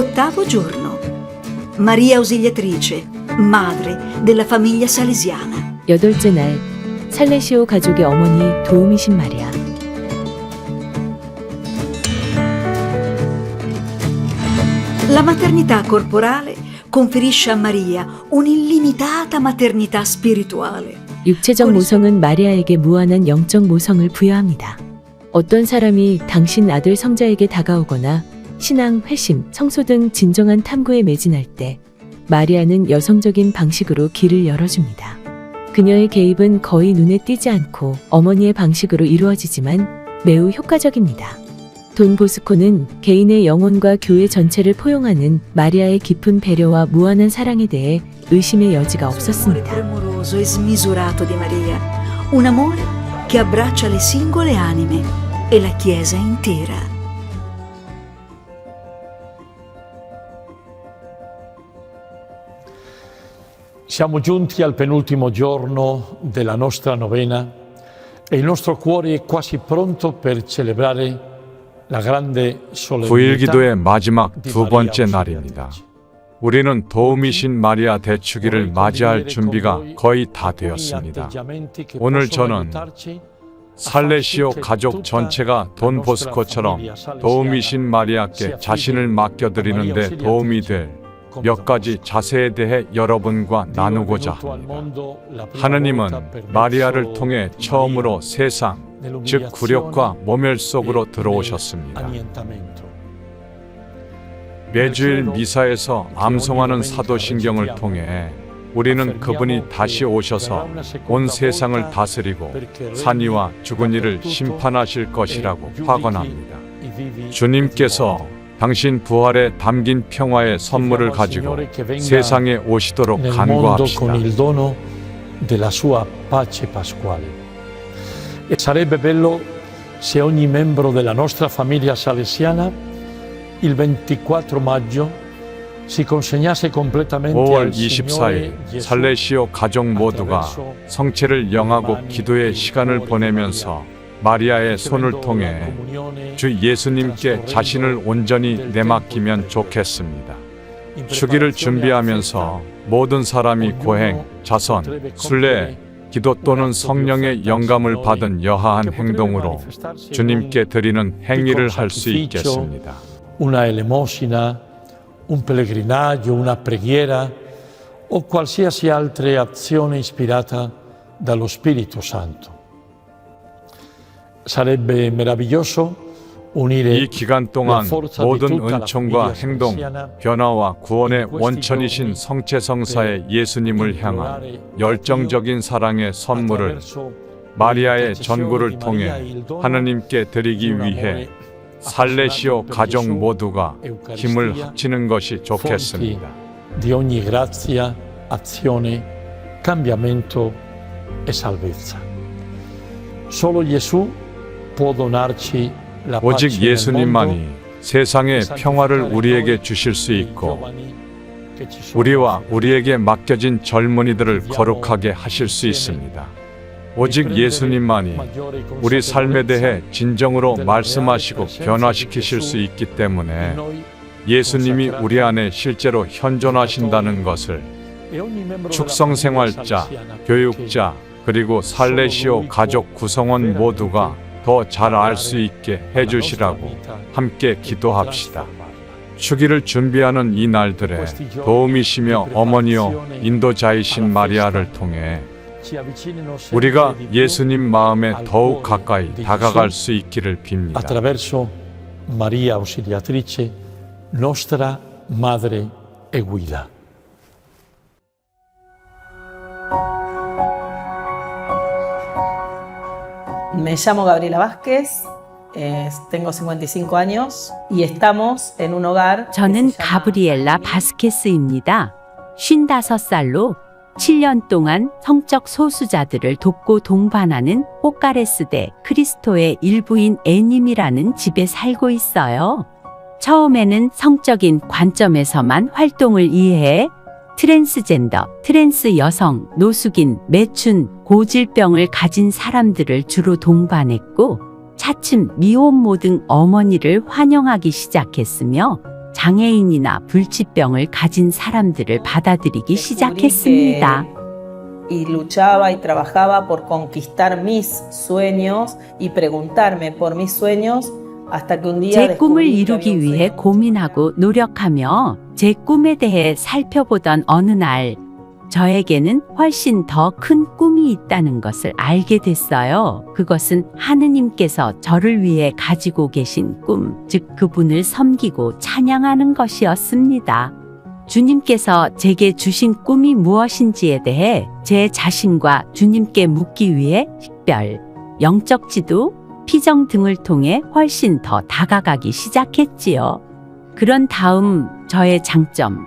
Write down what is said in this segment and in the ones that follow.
Ottavo giorno. Maria Ausiliatrice, madre della famiglia salesiana. 여덟째 날, 살레시오 가족의 어머니 도우미신 마리아. La maternità corporale conferisce a Maria un'illimitata maternità spirituale. 육체적 모성은 마리아에게 무한한 영적 모성을 부여합니다. 어떤 사람이 당신 아들 성자에게 다가오거나 신앙, 회심, 성소 등 진정한 탐구에 매진할 때 마리아는 여성적인 방식으로 길을 열어줍니다. 그녀의 개입은 거의 눈에 띄지 않고 어머니의 방식으로 이루어지지만 매우 효과적입니다. 돈 보스코는 개인의 영혼과 교회 전체를 포용하는 마리아의 깊은 배려와 무한한 사랑에 대해 의심의 여지가 없었습니다. Premuroso e smisurato di Maria, un amore che abbraccia le singole anime e la Chiesa intera. Siamo giunti al penultimo giorno della nostra novena e il nostro cuore è quasi pronto per celebrare la grande solennità 9일 기도의 마지막 di 두 Maria 번째 Auxiliatrice. 날입니다. 우리는 도우미신 마리아 대축일을 맞이할 준비가 거의 다 되었습니다. 오늘 저는 살레시오 가족 전체가 돈 보스코처럼 도우미신 마리아께 자신을 맡겨드리는데 도움이 될 몇 가지 자세에 대해 여러분과 나누고자 합니다. 하느님은 마리아를 통해 처음으로 세상, 즉 굴욕과 모멸 속으로 들어오셨습니다. 매주일 미사에서 암송하는 사도신경을 통해 우리는 그분이 다시 오셔서 온 세상을 다스리고 산이와 죽은 이를 심판하실 것이라고 확언합니다. 주님께서 당신 부활에 담긴 평화의 선물을 가지고 세상에 오시도록 nel mondo con il 간구합시다. dono della sua pace pasquale. E sarebbe bello se ogni membro della nostra famiglia salesiana il 24 maggio si consegnasse completamente 5월 al Signore 24일 Gesù 살레시오 가족 모두가 성체를 영하고 기도의 시간을 보내면서 마리아의 손을 통해 주 예수님께 자신을 온전히 내맡기면 좋겠습니다. 주기를 준비하면서 모든 사람이 고행, 자선, 순례, 기도 또는 성령의 영감을 받은 여하한 행동으로 주님께 드리는 행위를 할 수 있겠습니다. Una elemosina, un pellegrinaggio, una preghiera o qualsiasi altra azione ispirata dallo Spirito Santo. Sarebbe meraviglioso unire 이 기간 동안 모든 은총과 행동, 변화와 구원의 원천이신 성체성사의 예수님을 향한 열정적인 사랑의 선물을 마리아의 전구를 통해 하느님께 드리기 위해 살레시오 가족 모두가 힘을 합치는 것이 좋겠습니다. Di ogni grazia, azione, cambiamento e salvezza. Solo Gesù può donarci la pace 오직 nel mondo. 예수님만이 세상의 평화를 우리에게 주실 수 있고 우리와 우리에게 맡겨진 젊은이들을 거룩하게 하실 수 있습니다. 오직 예수님만이 우리 삶에 대해 진정으로 말씀하시고 변화시키실 수 있기 때문에 예수님이 우리 안에 실제로 현존하신다는 것을 축성생활자, 교육자, 그리고 살레시오 가족 구성원 모두가 더 잘 알 수 있게 해주시라고 함께 기도합시다. 주기를 준비하는 이 날들에 도우미시며 어머니요 인도자이신 마리아를 통해 우리가 예수님 마음에 더욱 가까이 다가갈 수 있기를 빕니다. Attraverso Maria Ausiliatrice, nostra madre e guida. Me llamo Gabriela Vázquez, tengo 55 años y estamos en un hogar. 저는 가브리엘라 바스케스입니다. 55살로 7년 동안 성적 소수자들을 돕고 동반하는 호카레스대 크리스토의 일부인 애님이라는 집에 살고 있어요. 처음에는 성적인 관점에서만 활동을 이해해 트랜스젠더, 트랜스 여성, 노숙인, 매춘, 고질병을 가진 사람들을 주로 동반했고 차츰 미혼모 등 어머니를 환영하기 시작했으며 장애인이나 불치병을 가진 사람들을 받아들이기 시작했습니다. Y luchaba y trabajaba por conquistar mis sueños y preguntarme por mis sueños hasta que un día 제 꿈을 descubrí que había 이루기 un 위해 sueño 고민하고 노력하며 제 꿈에 대해 살펴보던 어느 날 저에게는 훨씬 더 큰 꿈이 있다는 것을 알게 됐어요. 그것은 하느님께서 저를 위해 가지고 계신 꿈, 즉 그분을 섬기고 찬양하는 것이었습니다. 주님께서 제게 주신 꿈이 무엇인지에 대해 제 자신과 주님께 묻기 위해 식별, 영적 지도, 피정 등을 통해 훨씬 더 다가가기 시작했지요. 그런 다음 저의 장점,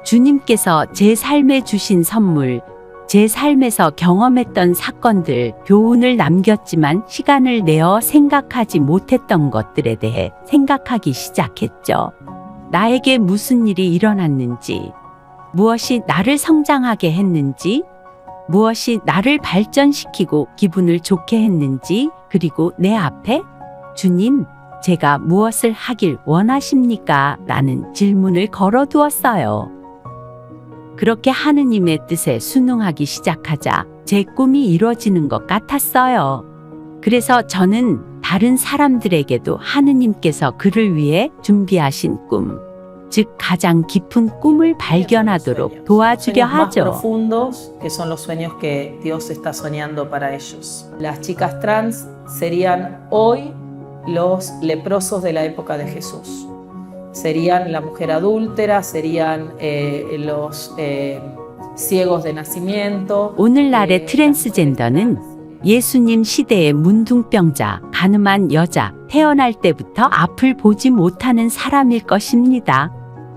주님께서 제 삶에 주신 선물, 제 삶에서 경험했던 사건들, 교훈을 남겼지만 시간을 내어 생각하지 못했던 것들에 대해 생각하기 시작했죠. 나에게 무슨 일이 일어났는지, 무엇이 나를 성장하게 했는지, 무엇이 나를 발전시키고 기분을 좋게 했는지, 그리고 내 앞에 주님, 제가 무엇을 하길 원하십니까? 라는 질문을 걸어두었어요. 그렇게 하느님의 뜻에 순응하기 시작하자 제 꿈이 이루어지는 것 같았어요. 그래서 저는 다른 사람들에게도 하느님께서 그를 위해 준비하신 꿈, 즉 가장 깊은 꿈을 발견하도록 도와주려 sueños más 하죠. profundos, que son los sueños que Dios está soñando para ellos. Las chicas trans serían hoy los leprosos de la época de Jesús. Serían la mujer adúltera, serían los ciegos de nacimiento. 오늘날의 트랜스젠더는 예수님 시대의 문둥병자, 가늠한 여자, 태어날 때부터 앞을 보지 못하는 사람일 것입니다.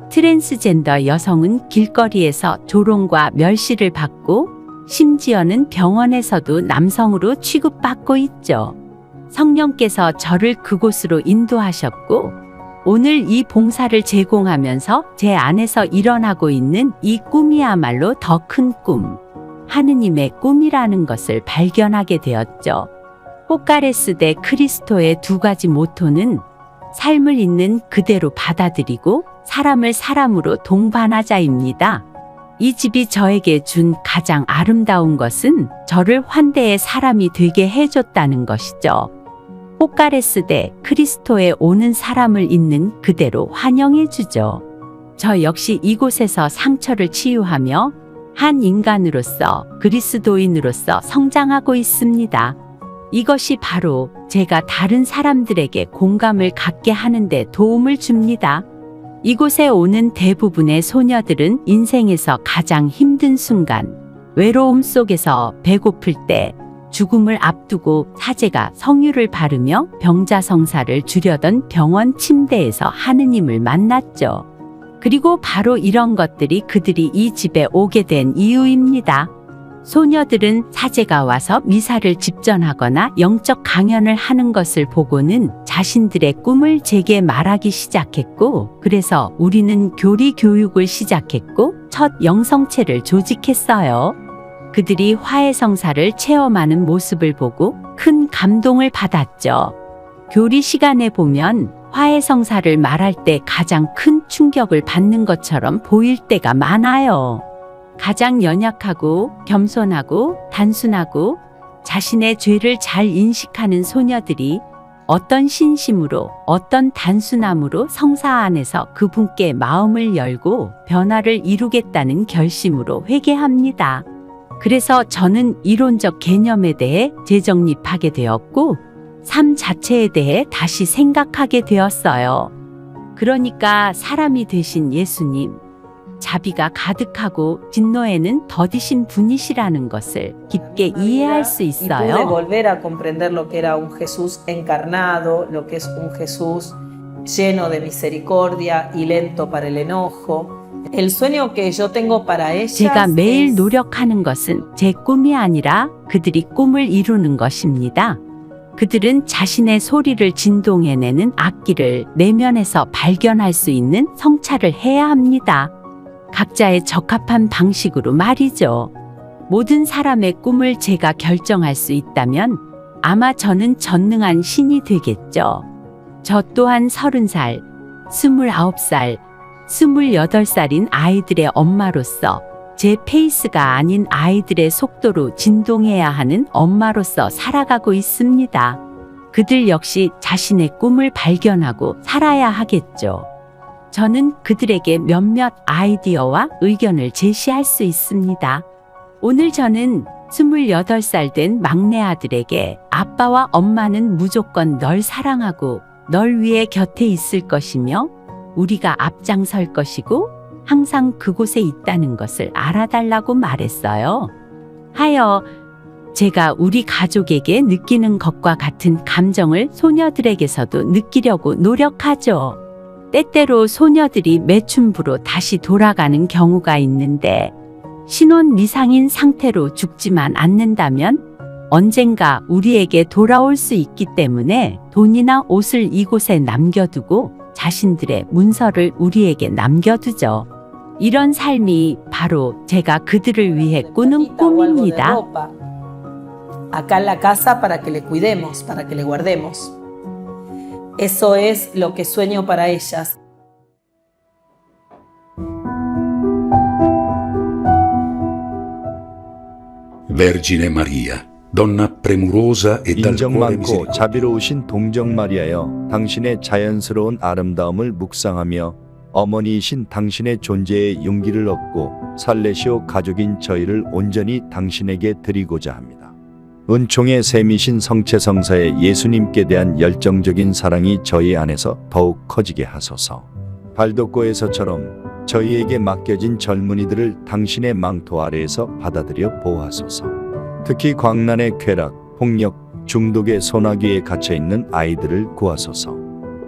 트랜스젠더 여성은 길거리에서 조롱과 멸시를 받고 심지어는 병원에서도 남성으로 취급받고 있죠. 성령께서 저를 그곳으로 인도하셨고 오늘 이 봉사를 제공하면서 제 안에서 일어나고 있는 이 꿈이야말로 더 큰 꿈, 하느님의 꿈이라는 것을 발견하게 되었죠. 포카레스 대 크리스토의 두 가지 모토는 삶을 있는 그대로 받아들이고 사람을 사람으로 동반하자입니다. 이 집이 저에게 준 가장 아름다운 것은 저를 환대의 사람이 되게 해줬다는 것이죠. 포카레스 대 크리스토에 오는 사람을 있는 그대로 환영해주죠. 저 역시 이곳에서 상처를 치유하며 한 인간으로서 그리스도인으로서 성장하고 있습니다. 이것이 바로 제가 다른 사람들에게 공감을 갖게 하는데 도움을 줍니다. 이곳에 오는 대부분의 소녀들은 인생에서 가장 힘든 순간, 외로움 속에서 배고플 때, 죽음을 앞두고 사제가 성유를 바르며 병자성사를 주려던 병원 침대에서 하느님을 만났죠. 그리고 바로 이런 것들이 그들이 이 집에 오게 된 이유입니다. 소녀들은 사제가 와서 미사를 집전하거나 영적 강연을 하는 것을 보고는 자신들의 꿈을 제게 말하기 시작했고, 그래서 우리는 교리 교육을 시작했고 첫 영성체를 조직했어요. 그들이 화해성사를 체험하는 모습을 보고 큰 감동을 받았죠. 교리 시간에 보면 화해성사를 말할 때 가장 큰 충격을 받는 것처럼 보일 때가 많아요. 가장 연약하고 겸손하고 단순하고 자신의 죄를 잘 인식하는 소녀들이 어떤 신심으로, 어떤 단순함으로 성사 안에서 그분께 마음을 열고 변화를 이루겠다는 결심으로 회개합니다. 그래서 저는 이론적 개념에 대해 재정립하게 되었고 삶 자체에 대해 다시 생각하게 되었어요. 그러니까 사람이 되신 예수님, 자비가 가득하고 진노에는 더디신 분이시라는 것을 깊게 이해할 수 Y pude 있어요. volver a comprender lo que era un Jesús encarnado, lo que es un Jesús lleno de misericordia y lento para el enojo. El sueño que yo tengo para ellas 제가 매일 es 노력하는 것은 제 꿈이 아니라 그들이 꿈을 이루는 것입니다. 그들은 자신의 소리를 진동해내는 악기를 내면에서 발견할 수 있는 성찰을 해야 합니다. 각자의 적합한 방식으로 말이죠. 모든 사람의 꿈을 제가 결정할 수 있다면 아마 저는 전능한 신이 되겠죠. 저 또한 30살, 29살, 28살인 아이들의 엄마로서 제 페이스가 아닌 아이들의 속도로 진동해야 하는 엄마로서 살아가고 있습니다. 그들 역시 자신의 꿈을 발견하고 살아야 하겠죠. 저는 그들에게 몇몇 아이디어와 의견을 제시할 수 있습니다. 오늘 저는 28살 된 막내 아들에게 아빠와 엄마는 무조건 널 사랑하고 널 위해 곁에 있을 것이며 우리가 앞장설 것이고 항상 그곳에 있다는 것을 알아달라고 말했어요. 하여 제가 우리 가족에게 느끼는 것과 같은 감정을 소녀들에게서도 느끼려고 노력하죠. 때때로 소녀들이 매춘부로 다시 돌아가는 경우가 있는데 신혼 미상인 상태로 죽지만 않는다면 언젠가 우리에게 돌아올 수 있기 때문에 돈이나 옷을 이곳에 남겨두고 자신들의 문서를 우리에게 남겨두죠. 이런 삶이 바로 제가 그들을 위해 꾸는 꿈입니다. Acá en la casa para que le cuidemos, para que le guardemos. Eso es lo que sueño para ellas. Vergine Maria, donna premurosa e dal 인정 cuore 많고 misericordioso. 자비로우신 동정 마리아여, 당신의 자연스러운 아름다움을 묵상하며 어머니이신 당신의 존재에 용기를 얻고 살레시오 가족인 저희를 온전히 당신에게 드리고자 합니다. 은총의 셈이신 성체성사의 예수님께 대한 열정적인 사랑이 저희 안에서 더욱 커지게 하소서. 발도코에서처럼 저희에게 맡겨진 젊은이들을 당신의 망토 아래에서 받아들여 보호하소서. 특히 광란의 쾌락, 폭력, 중독의 소나기에 갇혀있는 아이들을 구하소서.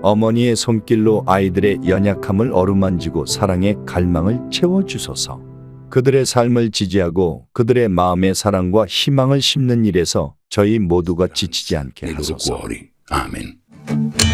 어머니의 손길로 아이들의 연약함을 어루만지고 사랑의 갈망을 채워주소서. 그들의 삶을 지지하고 그들의 마음의 사랑과 희망을 심는 일에서 저희 모두가 지치지 않게 Nei loro 하소서. cuori. Amen.